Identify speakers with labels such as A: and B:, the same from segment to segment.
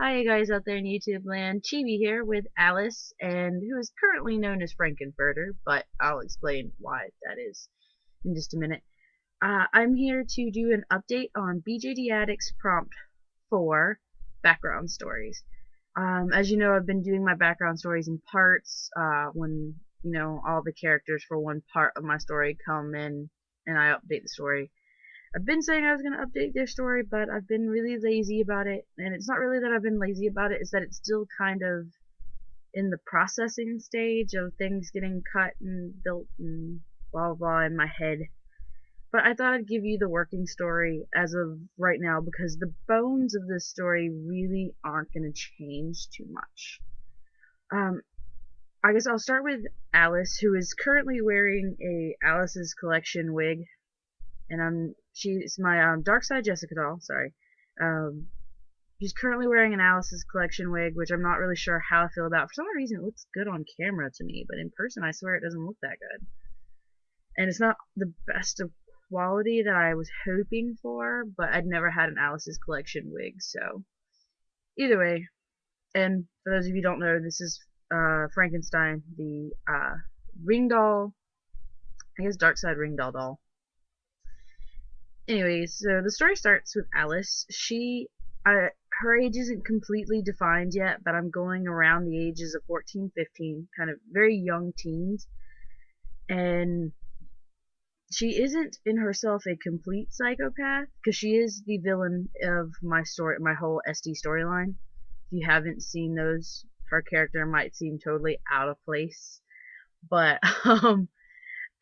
A: Hi, you guys out there in YouTube land. Chibi here with Alice, and who is currently known as Frankenfurter, but I'll explain why that is in just a minute. I'm here to do an update on BJD Addicts Prompt 4 background stories. As you know, I've been doing my background stories in parts, when, all the characters for one part of my story come in and I update the story. I've been saying I was going to update their story, but I've been really lazy about it. And it's not really that I've been lazy about it, it's that it's still kind of in the processing stage of things getting cut and built and blah blah blah in my head. But I thought I'd give you the working story as of right now because the bones of this story really aren't going to change too much. I guess I'll start with Alice, who is currently wearing a Alice's Collection wig, and she's my darkside Jessica doll. Sorry. Um, she's currently wearing an Alice's Collection wig, which I'm not really sure how I feel about. For some reason, it looks good on camera to me, but in person, I swear it doesn't look that good. And it's not the best of quality that I was hoping for, but I'd never had an Alice's Collection wig, so either way. And for those of you who don't know, this is Frankenstein, the ring doll. I guess darkside ring doll. Anyways, so the story starts with Alice. Her age isn't completely defined yet, but I'm going around the ages of 14, 15, kind of very young teens. And she isn't in herself a complete psychopath, because she is the villain of my story, my whole SD storyline. If you haven't seen those, her character might seem totally out of place. But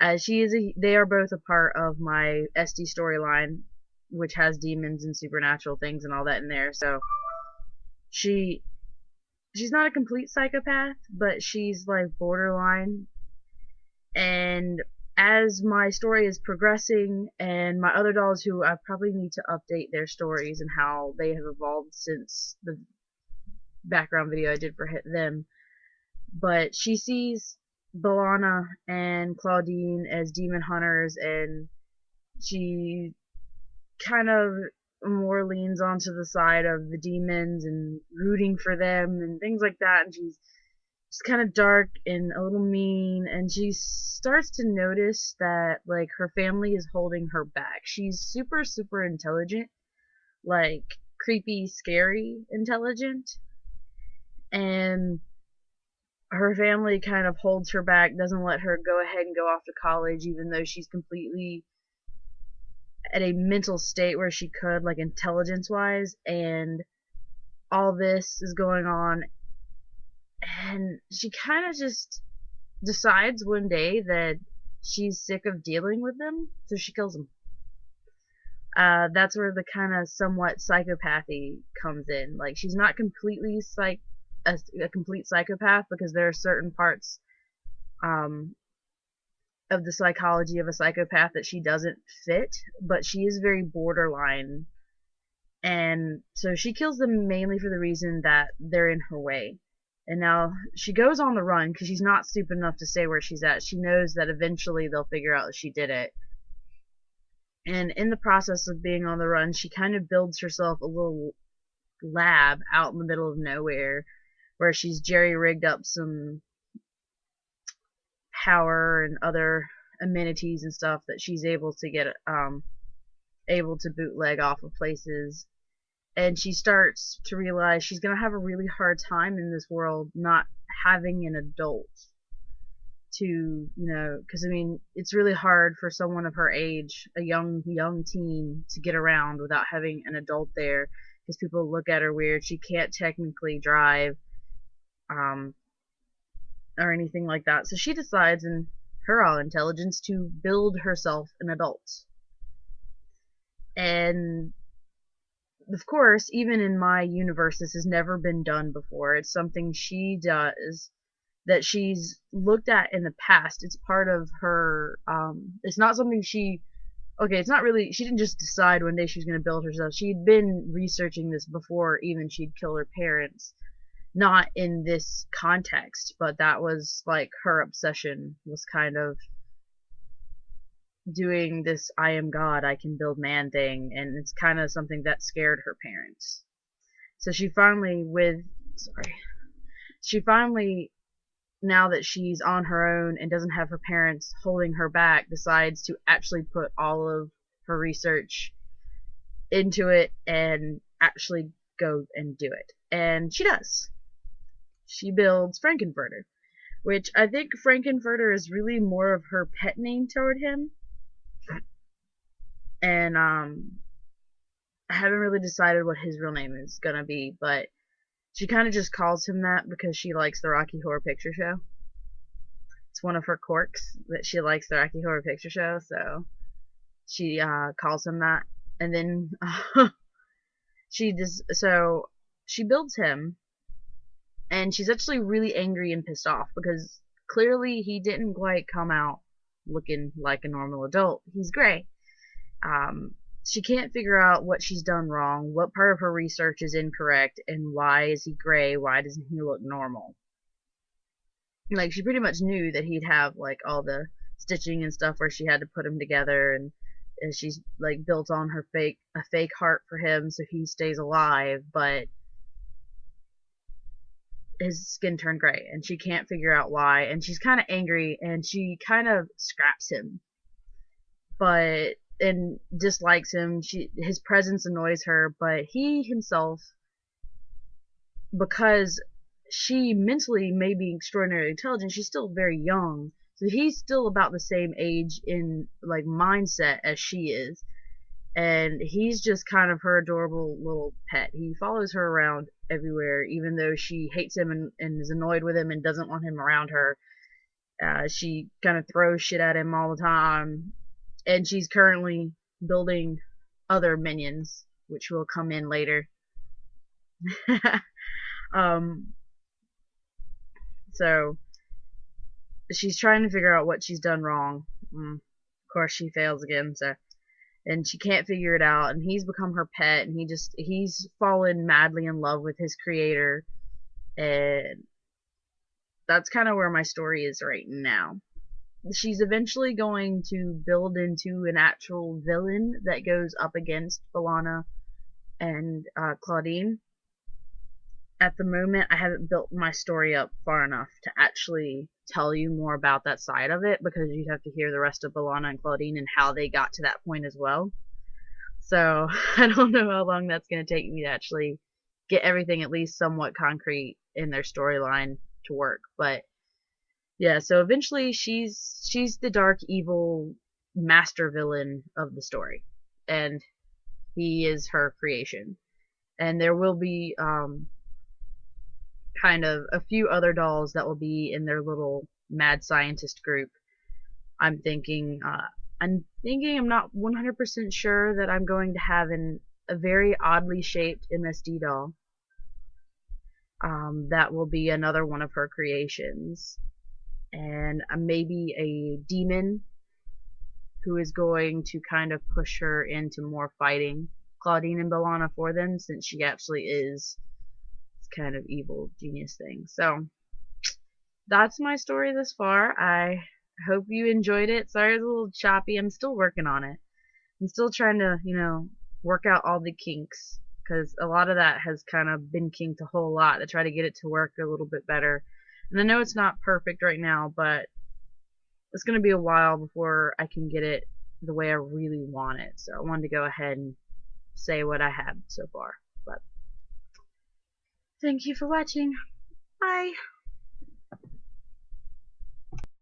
A: they are both a part of my SD storyline, which has demons and supernatural things and all that in there. So she's not a complete psychopath, but she's like borderline. And as my story is progressing, and my other dolls, who I probably need to update their stories and how they have evolved since the background video I did for them, but she sees Balana and Claudine as demon hunters, and she kind of more leans onto the side of the demons and rooting for them and things like that. And she's kind of dark and a little mean, and she starts to notice that like her family is holding her back. She's super intelligent, like creepy, scary intelligent, and her family kind of holds her back, doesn't let her go ahead and go off to college, even though she's completely at a mental state where she could, like intelligence wise. And all this is going on, and she kind of just decides one day that she's sick of dealing with them, so she kills them. That's where the kind of somewhat psychopathy comes in. Like, she's not completely a complete psychopath, because there are certain parts of the psychology of a psychopath that she doesn't fit, but she is very borderline. And so she kills them mainly for the reason that they're in her way. And now she goes on the run because she's not stupid enough to say where she's at. She knows that eventually they'll figure out that she did it. And in the process of being on the run, she kind of builds herself a little lab out in the middle of nowhere, where she's jerry-rigged up some power and other amenities and stuff that she's able to get able to bootleg off of places. And she starts to realize she's gonna have a really hard time in this world not having an adult to, because I mean, it's really hard for someone of her age, a young teen, to get around without having an adult there, because people look at her weird. She can't technically drive, or anything like that. So she decides, in her all intelligence, to build herself an adult. And of course, even in my universe, this has never been done before. It's something she does that she's looked at in the past. It's part of her, it's not something it's not really, she didn't just decide one day she was going to build herself. She'd been researching this before even she'd kill her parents. Not in this context, but that was like her obsession, was kind of doing this I am God, I can build man thing, and it's kind of something that scared her parents. So she finally, now that she's on her own and doesn't have her parents holding her back, decides to actually put all of her research into it and actually go and do it. And she does. She builds Frankenfurter, which I think Frankenfurter is really more of her pet name toward him. And I haven't really decided what his real name is gonna be, but she kind of just calls him that because she likes the Rocky Horror Picture Show. It's one of her quirks that she likes the Rocky Horror Picture Show, so she calls him that. And then she builds him, and she's actually really angry and pissed off because clearly he didn't quite come out looking like a normal adult. He's gray. She can't figure out what she's done wrong, what part of her research is incorrect, and why is he gray, why doesn't he look normal. Like, she pretty much knew that he'd have, like, all the stitching and stuff where she had to put him together, and she's, like, built on a fake heart for him so he stays alive, but his skin turned gray, and she can't figure out why, and she's kind of angry, and she kind of scraps him, and dislikes him. His presence annoys her, but he himself, because she mentally may be extraordinarily intelligent, she's still very young, so he's still about the same age in, like, mindset as she is, and he's just kind of her adorable little pet. He follows her around everywhere, even though she hates him and is annoyed with him and doesn't want him around her. She kind of throws shit at him all the time, and she's currently building other minions, which will come in later. So she's trying to figure out what she's done wrong. Of course, she fails again. And she can't figure it out. And he's become her pet, and he's fallen madly in love with his creator. And that's kind of where my story is right now. She's eventually going to build into an actual villain that goes up against B'Elanna and Claudine. At the moment, I haven't built my story up far enough to actually tell you more about that side of it, because you'd have to hear the rest of B'Elanna and Claudine and how they got to that point as well. So I don't know how long that's going to take me to actually get everything at least somewhat concrete in their storyline to work. But yeah, so eventually she's the dark evil master villain of the story, and he is her creation. And there will be kind of a few other dolls that will be in their little mad scientist group. I'm thinking I'm not 100% sure that I'm going to have a very oddly shaped MSD doll. That will be another one of her creations. And maybe a demon who is going to kind of push her into more fighting Claudine and B'Elanna for them, since she actually is this kind of evil genius thing. So that's my story this far. I hope you enjoyed it. Sorry it's a little choppy. I'm still working on it. I'm still trying to, work out all the kinks, because a lot of that has kind of been kinked a whole lot to try to get it to work a little bit better. And I know it's not perfect right now, but it's going to be a while before I can get it the way I really want it. So I wanted to go ahead and say what I had so far. But thank you for watching. Bye.